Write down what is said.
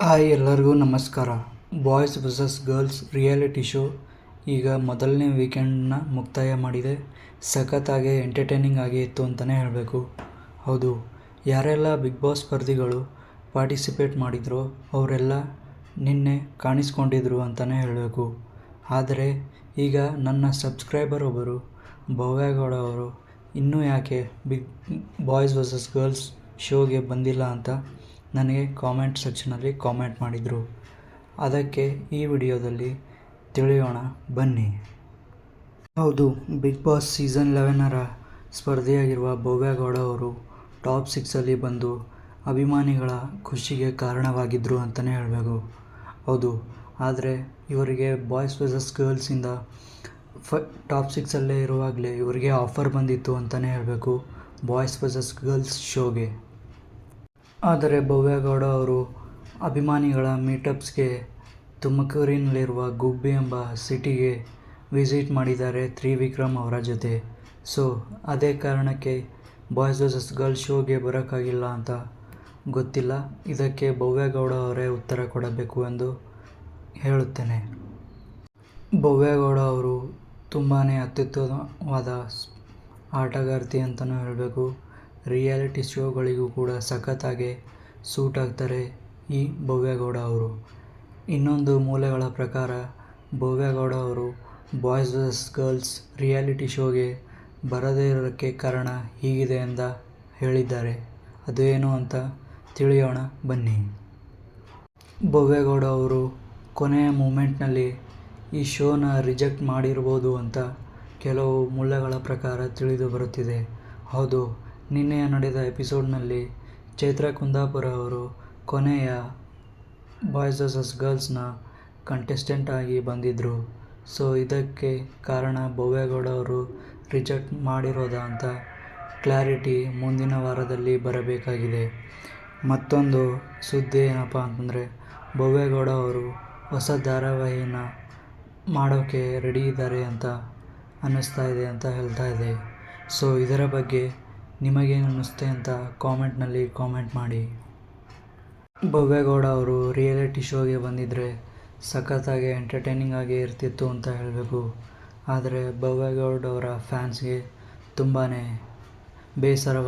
Hi ಎಲ್ಲರಿಗೂ ನಮಸ್ಕಾರ. Boys versus girls reality show ಈಗ ಮೊದಲನೇ ವೀಕೆಂಡ್ನ ಮುಕ್ತಾಯ ಮಾಡಿದೆ. ಸಖತ್ತಾಗಿ ಎಂಟರ್ಟೈನಿಂಗ್ ಆಗಿ ಇತ್ತು ಅಂತಲೇ ಹೇಳಬೇಕು. ಹೌದು, ಯಾರೆಲ್ಲ ಬಿಗ್ ಬಾಸ್ ಸ್ಪರ್ಧಿಗಳು ಪಾರ್ಟಿಸಿಪೇಟ್ ಮಾಡಿದ್ರೋ ಅವರೆಲ್ಲ ನಿನ್ನೆ ಕಾಣಿಸ್ಕೊಂಡಿದ್ರು ಅಂತಲೇ ಹೇಳಬೇಕು. ಆದರೆ ಈಗ ನನ್ನ ಸಬ್ಸ್ಕ್ರೈಬರ್ ಒಬ್ಬರು ಭವ್ಯಗೌಡ ಅವರು ಇನ್ನೂ ಯಾಕೆ ಬಿಗ್ ಬಾಯ್ಸ್ ವರ್ಸಸ್ ಗರ್ಲ್ಸ್ ಶೋಗೆ ಬಂದಿಲ್ಲ ಅಂತ ನನಗೆ ಕಾಮೆಂಟ್ ಸೆಕ್ಷನಲ್ಲಿ ಕಾಮೆಂಟ್ ಮಾಡಿದರು. ಅದಕ್ಕೆ ಈ ವಿಡಿಯೋದಲ್ಲಿ ತಿಳಿಯೋಣ ಬನ್ನಿ. ಹೌದು, ಬಿಗ್ ಬಾಸ್ ಸೀಸನ್ 11ರ ಸ್ಪರ್ಧಿಯಾಗಿರುವ ಭವ್ಯಗೌಡ ಅವರು ಟಾಪ್ 6ಅಲ್ಲಿ ಬಂದು ಅಭಿಮಾನಿಗಳ ಖುಷಿಗೆ ಕಾರಣವಾಗಿದ್ದರು ಅಂತಲೇ ಹೇಳಬೇಕು. ಹೌದು, ಆದರೆ ಇವರಿಗೆ ಬಾಯ್ಸ್ ವರ್ಸಸ್ ಗರ್ಲ್ಸಿಂದ ಟಾಪ್ 6ಅಲ್ಲೇ ಇರುವಾಗಲೇ ಇವರಿಗೆ ಆಫರ್ ಬಂದಿತ್ತು ಅಂತಲೇ ಹೇಳಬೇಕು ಬಾಯ್ಸ್ ವರ್ಸಸ್ ಗರ್ಲ್ಸ್ ಶೋಗೆ. ಆದರೆ ಭವ್ಯಗೌಡ ಅವರು ಅಭಿಮಾನಿಗಳ ಮೀಟಪ್ಸ್ಗೆ ತುಮಕೂರಿನಲ್ಲಿರುವ ಗುಬ್ಬಿ ಎಂಬ ಸಿಟಿಗೆ ವಿಸಿಟ್ ಮಾಡಿದ್ದಾರೆ ತ್ರಿವಿಕ್ರಮ್ ಅವರ ಜೊತೆ. ಸೊ ಅದೇ ಕಾರಣಕ್ಕೆ ಬಾಯ್ಸ್ ವರ್ಸಸ್ ಗರ್ಲ್ಸ್ ಶೋಗೆ ಬರೋಕ್ಕಾಗಿಲ್ಲ ಅಂತ ಗೊತ್ತಿಲ್ಲ. ಇದಕ್ಕೆ ಭವ್ಯಗೌಡ ಅವರೇ ಉತ್ತರ ಕೊಡಬೇಕು ಎಂದು ಹೇಳುತ್ತೇನೆ. ಭವ್ಯಗೌಡ ಅವರು ತುಂಬಾ ಅತ್ಯುತ್ತಮವಾದ ಆಟಗಾರ್ತಿ ಅಂತಲೂ ಹೇಳಬೇಕು. ರಿಯಾಲಿಟಿ ಶೋಗಳಿಗೂ ಕೂಡ ಸಖತ್ತಾಗಿ ಸೂಟ್ ಆಗ್ತಾರೆ ಈ ಭವ್ಯಗೌಡ ಅವರು. ಇನ್ನೊಂದು ಮೂಲಗಳ ಪ್ರಕಾರ ಭವ್ಯಗೌಡ ಅವರು ಬಾಯ್ಸ್ ವರ್ಸಸ್ ಗರ್ಲ್ಸ್ ರಿಯಾಲಿಟಿ ಶೋಗೆ ಬರದೇ ಇರೋಕ್ಕೆ ಕಾರಣ ಹೀಗಿದೆ ಅಂತ ಹೇಳಿದ್ದಾರೆ. ಅದು ಏನು ಅಂತ ತಿಳಿಯೋಣ ಬನ್ನಿ. ಭವ್ಯಗೌಡ ಅವರು ಕೊನೆಯ ಮೂಮೆಂಟ್ನಲ್ಲಿ ಈ ಶೋನ ರಿಜೆಕ್ಟ್ ಮಾಡಿರ್ಬೋದು ಅಂತ ಕೆಲವು ಮೂಲಗಳ ಪ್ರಕಾರ ತಿಳಿದು ಬರುತ್ತಿದೆ. ಹೌದು, ನಿನ್ನೆ ನಡೆದ ಎಪಿಸೋಡ್ನಲ್ಲಿ ಚೈತ್ರ ಕುಂದಾಪುರ ಅವರು ಕೊನೆಯ ಬಾಯ್ಸ್ ವರ್ಸಸ್ ಗರ್ಲ್ಸ್ನ ಕಂಟೆಸ್ಟೆಂಟ್ ಆಗಿ ಬಂದಿದ್ದರು. ಸೊ ಇದಕ್ಕೆ ಕಾರಣ ಭವ್ಯಗೌಡ ಅವರು ರಿಜೆಕ್ಟ್ ಮಾಡಿರೋದಾ ಅಂತ ಕ್ಲಾರಿಟಿ ಮುಂದಿನ ವಾರದಲ್ಲಿ ಬರಬೇಕಾಗಿದೆ. ಮತ್ತೊಂದು ಸುದ್ದಿ ಏನಪ್ಪ ಅಂತಂದರೆ ಭವ್ಯಗೌಡ ಅವರು ಹೊಸ ಧಾರಾವಾಹಿನ ಮಾಡೋಕ್ಕೆ ರೆಡಿ ಇದ್ದಾರೆ ಅಂತ ಅನ್ನಿಸ್ತಾ ಇದೆ ಅಂತ ಹೇಳ್ತಾ ಇದೆ. ಸೊ ಇದರ ಬಗ್ಗೆ ನಿಮಗೇನು ಅನ್ನಿಸುತ್ತೆ ಅಂತ ಕಾಮೆಂಟ್ನಲ್ಲಿ ಕಾಮೆಂಟ್ ಮಾಡಿ. ಭವ್ಯಗೌಡ ಅವರು ರಿಯಾಲಿಟಿ ಶೋಗೆ ಬಂದಿದ್ದರೆ ಸಖತ್ತಾಗಿ ಎಂಟರ್ಟೈನಿಂಗ್ ಆಗಿ ಇರ್ತಿತ್ತು ಅಂತ ಹೇಳಬೇಕು. ಆದರೆ ಭವ್ಯಗೌಡ ಅವರ ಫ್ಯಾನ್ಸ್ಗೆ ತುಂಬಾ ಬೇಸರವಾಗಿದೆ.